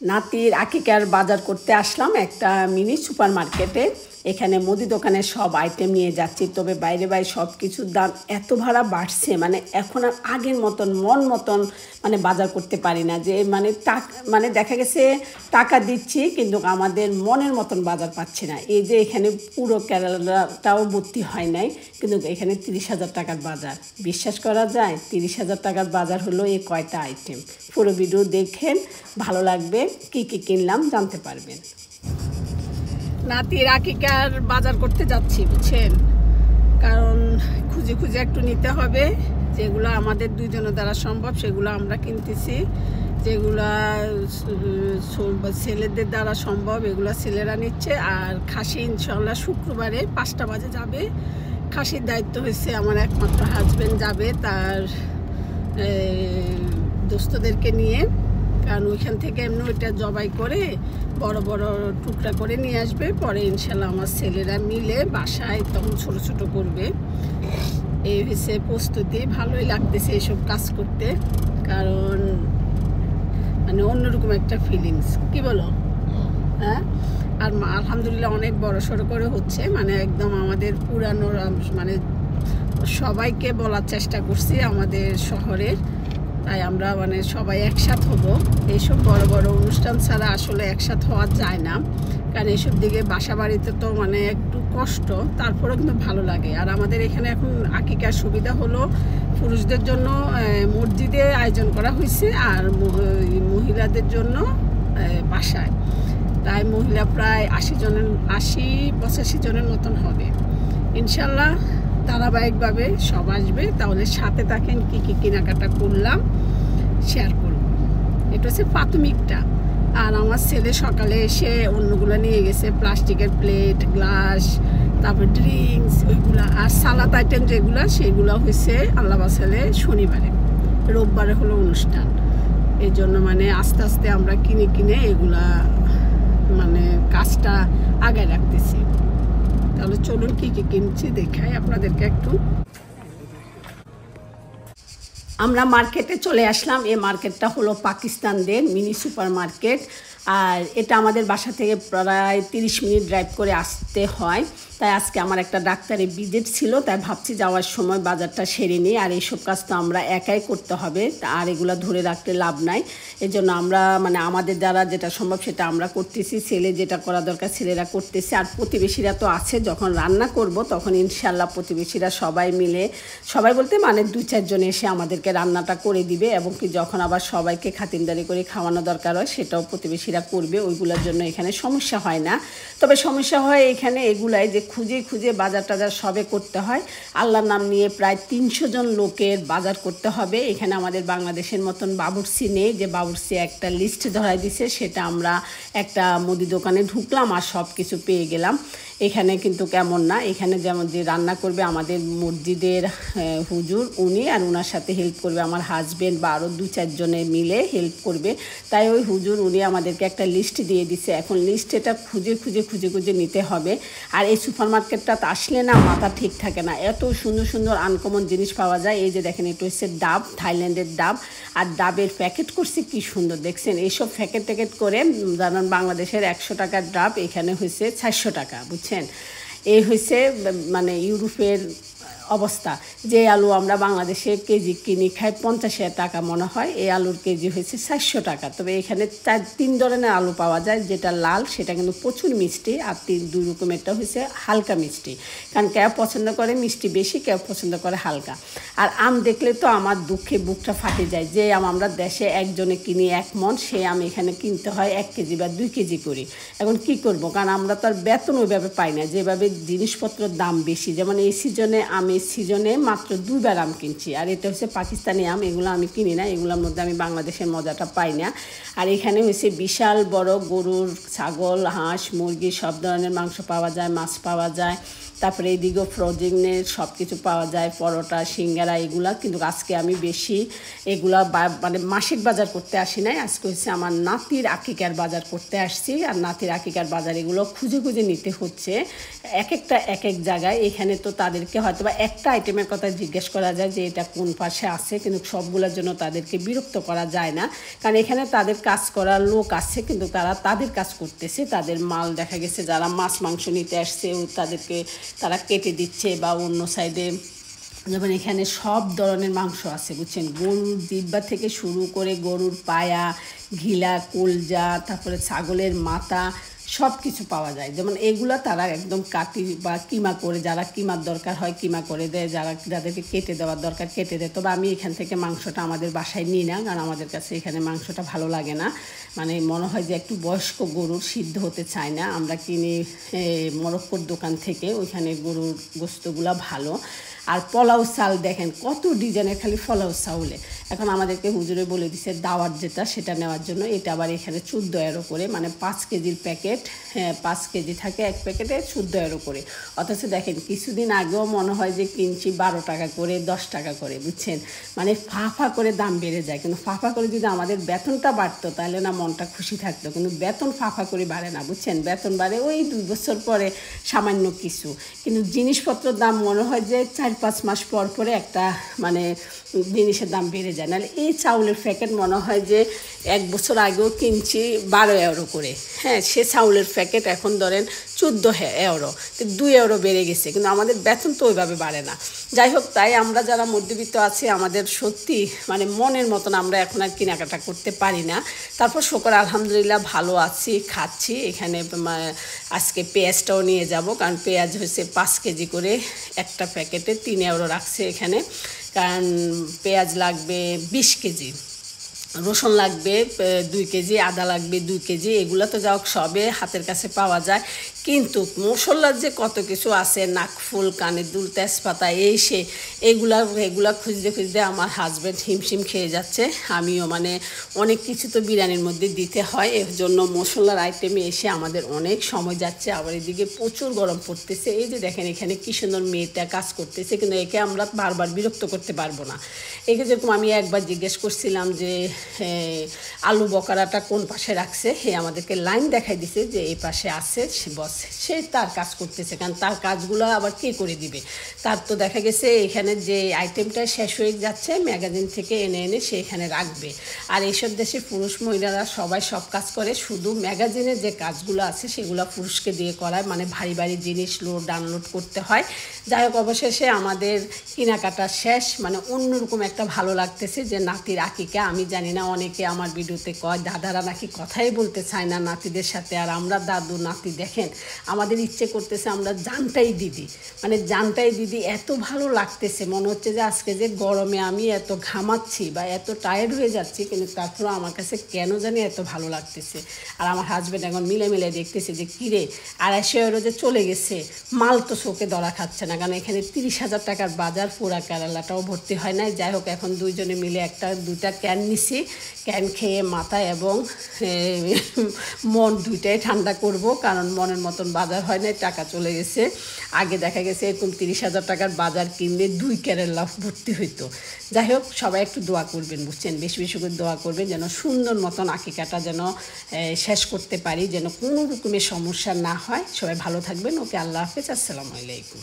নাতির আকিকার বাজার করতে আসলাম একটা মিনি সুপার মার্কেটে। এখানে মুদি দোকানের সব আইটেম নিয়ে যাচ্ছি, তবে বাইরে সব কিছুর দাম এত ভাড়া বাড়ছে, মানে এখন আর আগের মতন মন মতন মানে বাজার করতে পারি না। যে মানে দেখা গেছে টাকা দিচ্ছি কিন্তু আমাদের মনের মতন বাজার পাচ্ছি না। এই যে এখানে পুরো কেরালাটাও ভর্তি হয় নাই, কিন্তু এখানে 30,000 টাকার বাজার। বিশ্বাস করা যায়? 30,000 টাকার বাজার হলো এই কয়টা আইটেম। পুরো ভিডিও দেখেন, ভালো লাগবে, কি কি কিনলাম জানতে পারবেন। নাতির আকিকার বাজার করতে যাচ্ছি, বুঝছেন, কারণ খুঁজে খুঁজে একটু নিতে হবে। যেগুলো আমাদের দুইজনের দ্বারা সম্ভব সেগুলো আমরা কিনতেছি, যেগুলা ছেলেদের দ্বারা সম্ভব এগুলো ছেলেরা নিচ্ছে। আর খাসি ইনশাল্লাহ শুক্রবারে 5টা বাজে যাবে। খাসির দায়িত্ব হয়েছে আমার একমাত্র হাজবেন্ড যাবে তার দোস্তদেরকে নিয়ে, কারণ ওইখান থেকে এমনি ওইটা জবাই করে বড় বড় টুকরা করে নিয়ে আসবে। পরে ইনশাল্লাহ আমার ছেলেরা মিলে বাসায় তখন ছোট ছোট করবে। এই হচ্ছে প্রস্তুতি। ভালোই লাগতেছে এসব কাজ করতে, কারণ মানে অন্যরকম একটা ফিলিংস, কি বলো? হ্যাঁ, আর আলহামদুলিল্লাহ অনেক বড় সড়ো করে হচ্ছে, মানে একদম আমাদের পুরানো, মানে সবাইকে বলার চেষ্টা করছি আমাদের শহরের, তাই আমরা মানে সবাই একসাথ হব। এইসব বড় বড় অনুষ্ঠান ছাড়া আসলে একসাথ হওয়া যায় না, কারণ এইসব দিকে বাসা বাড়িতে তো মানে একটু কষ্ট, তারপরেও কিন্তু ভালো লাগে। আর আমাদের এখানে এখন আকিকার সুবিধা হলো পুরুষদের জন্য মসজিদে আয়োজন করা হয়েছে, আর মহিলাদের জন্য বাসায়। তাই মহিলা প্রায় 80-85 জনের মতন হবে ইনশাল্লাহ। ধারাবাহিকভাবে সব আসবে, তাহলে সাথে থাকেন। কী কী কেনাকাটা করলাম শেয়ার করব। এটা হচ্ছে প্রাথমিকটা। আর আমার ছেলে সকালে এসে অন্যগুলো নিয়ে গেছে, প্লাস্টিকের প্লেট, গ্লাস, তারপর ড্রিঙ্কস, ওইগুলো। আর সালাদ আইটেম যেগুলো সেগুলো হয়েছে আল্লাহ বাসালে শনিবারে, রোববারে হলো অনুষ্ঠান। এই জন্য মানে আস্তে আস্তে আমরা কিনে এগুলা মানে কাজটা আগায় রাখতেছি। তাহলে চলুন কি কি কিনছি দেখাই আপনাদেরকে একটু। আমরা মার্কেটে চলে আসলাম। এই মার্কেটটা হলো পাকিস্তানদের মিনি সুপার মার্কেট, আর এটা আমাদের বাসা থেকে প্রায় 30 মিনিট ড্রাইভ করে আসতে হয়। তাই আজকে আমার একটা ডাক্তারের ভিজিট ছিল, তাই ভাবছি যাওয়ার সময় বাজারটা সেরে নিই। আর এইসব কাজ তো আমরা একাই করতে হবে, আর এগুলো ধরে রাখতে লাভ নাই। এই জন্য আমরা মানে আমাদের দ্বারা যেটা সম্ভব সেটা আমরা করতেছি। ছেলে যেটা করা দরকার ছেলেরা করতেছে, আর প্রতিবেশীরা তো আছে। যখন রান্না করব তখন ইনশাল্লাহ প্রতিবেশীরা সবাই মিলে, সবাই বলতে মানে 2-4 জন এসে আমাদেরকে রান্নাটা করে দিবে, এবং কি যখন আবার সবাইকে খাতিরদারি করে খাওয়ানো দরকার হয় সেটাও প্রতিবেশীরা করবে। ওইগুলোর জন্য এখানে সমস্যা হয় না। তবে সমস্যা হয় এখানে এগুলাই যে খুঁজে খুঁজে বাজার টাজার সবে করতে হয়। আল্লাহর নাম নিয়ে প্রায় 300 জন লোকের বাজার করতে হবে। এখানে আমাদের বাংলাদেশের মতন বাবুর্চি নেই, যে বাবুর্চি একটা লিস্ট ধরাই দিছে, সেটা আমরা একটা মুদি দোকানে ঢুকলাম আর সব কিছু পেয়ে গেলাম। এখানে কিন্তু কেমন না, এখানে যেমন যে রান্না করবে আমাদের মসজিদের হুজুর, উনি, আর ওনার সাথে হেল্প করবে আমার হাজবেন্ড বা আরও 2-4 জনে মিলে হেল্প করবে। তাই ওই হুজুর উনি আমাদেরকে একটা লিস্ট দিয়ে দিছে। এখন লিস্ট এটা খুঁজে খুঁজে নিতে হবে। আর এই সুপার মার্কেটটা আসলে না মাথা ঠিক থাকে না, এত সুন্দর সুন্দর আনকমন জিনিস পাওয়া যায়। এই যে দেখেন, এটা হচ্ছে ডাব, থাইল্যান্ডের ডাব। আর ডাবের প্যাকেট করছে কি সুন্দর দেখছেন। এইসব প্যাকেট করে জানান বাংলাদেশের 100 টাকার ডাব এখানে হয়েছে 400 টাকা, বুঝছেন। এই হয়েছে মানে ইউরোপের অবস্থা। যে আলু আমরা বাংলাদেশে কেজি কিনি খাই 50 টাকা মনে হয়, এই আলুর কেজি হয়েছে 400 টাকা। তবে এখানে 3 ধরনের আলু পাওয়া যায়। যেটা লাল সেটা কিন্তু প্রচুর মিষ্টি, আর 2 রকমেরটা হয়েছে হালকা মিষ্টি, কারণ কেউ পছন্দ করে মিষ্টি বেশি, কেউ পছন্দ করে হালকা। আর আম দেখলে তো আমার দুঃখে বুকটা ফাটে যায়। যে আম আমরা দেশে একজনে কিনি 1 মণ, সেই আম এখানে কিনতে হয় 1 কেজি বা 2 কেজি করে। এখন কি করব, কারণ আমরা তো আর বেতন ওইভাবে পাই না, যেভাবে জিনিসপত্রের দাম বেশি। যেমন এই সিজনে মাত্র 2 বার আম কিনছি, আর এটা হচ্ছে পাকিস্তানি আম। এগুলো আমি কিনি না, এগুলোর মধ্যে আমি বাংলাদেশের মজাটা পাই না। আর এখানে হচ্ছে বিশাল বড় গরুর, ছাগল, হাঁস, মুরগি সব ধরনের মাংস পাওয়া যায়, মাছ পাওয়া যায়। তারপরে এইদিকেও ফ্রোজেনের সব কিছু পাওয়া যায়, পরোটা, সিঙ্গারা এগুলা। কিন্তু আজকে আমি বেশি এগুলা মানে মাসিক বাজার করতে আসি নাই, আজকে হচ্ছে আমার নাতির আকিকার বাজার করতে আসছি। আর নাতির আকিকার বাজার এগুলো খুঁজে খুঁজে নিতে হচ্ছে, এক একটা এক এক জায়গায়। এখানে তো তাদেরকে হয়তো বা একটা আইটেমের কথা জিজ্ঞেস করা যায় যে এটা কোন পাশে আছে, কিন্তু সবগুলোর জন্য তাদেরকে বিরক্ত করা যায় না, কারণ এখানে তাদের কাজ করার লোক আছে, কিন্তু তারা তাদের কাজ করতেছে। তাদের মাল দেখা গেছে যারা মাছ মাংস নিতে আসছে তাদেরকে তারা কেটে দিচ্ছে, বা অন্য সাইডে যেমন এখানে সব ধরনের মাংস আছে বুঝছেন, গরুর জিহ্বা থেকে শুরু করে গরুর পায়া, ঘিলা, কলজা, তারপরে ছাগলের মাথা, সব কিছু পাওয়া যায়। যেমন এগুলা তারা একদম কাটি বা কিমা করে, যারা কিমার দরকার হয় কিমা করে দেয়, যাদেরকে কেটে দেওয়ার দরকার কেটে দেয়। তবে আমি এখান থেকে মাংসটা আমাদের বাসায় নিই না, কারণ আমাদের কাছে এখানে মাংসটা ভালো লাগে না, মানে মনে হয় যে একটু বয়স্ক গরুর, সিদ্ধ হতে চায় না। আমরা কিনি মরক্কোর দোকান থেকে, ওইখানে গরুর গোস্তগুলো ভালো। আর পোলাও চাল দেখেন কত ডিজাইনের, খালি পোলাও চাউলে। এখন আমাদেরকে হুজুরে বলে দিছে দাওয়াত যেটা সেটা নেওয়ার জন্য। এটা আবার এখানে 14 ইউরো করে, মানে 5 কেজির প্যাকেট, 5 কেজি থাকে এক প্যাকেটে, 14 ইউরো করে। অথচ দেখেন কিছুদিন আগেও মনে হয় যে কিনছি 12 টাকা করে, 10 টাকা করে, বুঝছেন, মানে ফাঁফা করে দাম বেড়ে যায়। কিন্তু ফাঁফা করে যদি আমাদের বেতনটা বাড়তো তাহলে না মনটা খুশি থাকতো, কিন্তু বেতন ফাঁফা করে বাড়ে না, বুঝছেন। বেতন বাড়ে ওই 2 বছর পরে সামান্য কিছু, কিন্তু জিনিসপত্রের দাম মনে হয় যে 4-5 মাস পর পরে একটা মানে জিনিসের দাম বেড়ে যায়। নাহলে এই চাউলের প্যাকেট মনে হয় যে 1 বছর আগেও কিনছি 12 ইউরো করে, হ্যাঁ, সে চাউলের প্যাকেট এখন ধরেন 14 ইউরো, 2 ইউরো বেড়ে গেছে, কিন্তু আমাদের বেতন তো ওইভাবে বাড়ে না। যাই হোক, তাই আমরা যারা মধ্যবিত্ত আছি আমাদের সত্যি মানে মনের মতন আমরা এখন আর কেনাকাটা করতে পারি না। তারপর শুকর আলহামদুলিল্লাহ ভালো আছি, খাচ্ছি। এখানে আজকে পেঁয়াজটাও নিয়ে যাব, কারণ পেঁয়াজ হচ্ছে 5 কেজি করে, একটা প্যাকেটে 3 ইউরো রাখছে এখানে, কারণ পেঁয়াজ লাগবে 20 কেজি, রসুন লাগবে 2 কেজি, আদা লাগবে 2 কেজি। এগুলো তো যাও সবে হাতের কাছে পাওয়া যায়, কিন্তু মশলার যে কত কিছু আছে, নাকফুল, কানের দুল, তেজপাতা, এই সে এগুলা খুঁজতে খুঁজতে আমার হাজব্যান্ড হিমশিম খেয়ে যাচ্ছে। আমিও মানে অনেক কিছু তো বিরিয়ানির মধ্যে দিতে হয়, এর জন্য মশলার আইটেমে এসে আমাদের অনেক সময় যাচ্ছে। আবার এদিকে প্রচুর গরম পড়তেছে। এই যে দেখেন এখানে কি সুন্দর মেয়েটা কাজ করতেছে, কিন্তু একে আমরা বারবার বিরক্ত করতে পারবো না। একে যেরকম আমি একবার জিজ্ঞেস করছিলাম যে আলু বকারাটা কোন পাশে রাখছে, আমাদেরকে লাইন দেখাই দিছে যে এই পাশে আছে, সে বস সে তার কাজ করতেছে, কারণ তার কাজগুলো আবার কে করে দিবে। তার তো দেখা গেছে এখানে যে আইটেমটা শেষ হয়ে যাচ্ছে ম্যাগাজিন থেকে এনে এনে সে এখানে রাখবে। আর এইসব দেশে পুরুষ মহিলারা সবাই সব কাজ করে, শুধু ম্যাগাজিনে যে কাজগুলো আছে সেগুলো পুরুষকে দিয়ে করায়, মানে ভারী ভারী জিনিস ডাউনলোড করতে হয়। যাই হোক, অবশেষে আমাদের কেনাকাটা শেষ, মানে অন্যরকম একটা ভালো লাগতেছে যে নাতির আকিকা। আমি জানি না, অনেকে আমার ভিডিওতে কয় দাদারা নাকি কথাই বলতে চায় না নাতিদের সাথে, আর আমরা দাদু নাতি দেখেন আমাদের ইচ্ছে করতেছে আমরা জানটাই দিদি, মানে জানটাই দিদি। এত ভালো লাগতেছে, মনে হচ্ছে যে আজকে যে গরমে আমি এত ঘামাচ্ছি বা এত টায়ার্ড হয়ে যাচ্ছি, কিন্তু তারপরেও আমার কাছে কেন জানি এত ভালো লাগতেছে। আর আমার হাজব্যান্ড এখন মিলে মিলে দেখতেছে যে কিরে 250 ইউরো যে চলে গেছে, মাল তো চোখে ধরা খাচ্ছে না, কারণ এখানে 30,000 টাকার বাজার, পুরা কেরালাটাও ভর্তি হয় নাই। যাই হোক, এখন দুইজনে মিলে 2টা ক্যান নিছি, ক্যান খেয়ে মাথা এবং মন দুইটাই ঠান্ডা করব, কারণ মনের মতন বাজার হয় নাই, টাকা চলে গেছে। আগে দেখা গেছে এরকম 30,000 টাকার বাজার কিনলে 2 কেরালা ভর্তি হইতো। যাই হোক, সবাই একটু দোয়া করবেন, বুঝছেন, বেশি বেশি করে দোয়া করবেন যেন সুন্দর মতন আকিকাটা যেন শেষ করতে পারি, যেন কোনো রকমের সমস্যা না হয়। সবাই ভালো থাকবেন। ওকে, আল্লাহ হাফেজ, আসসালামু আলাইকুম।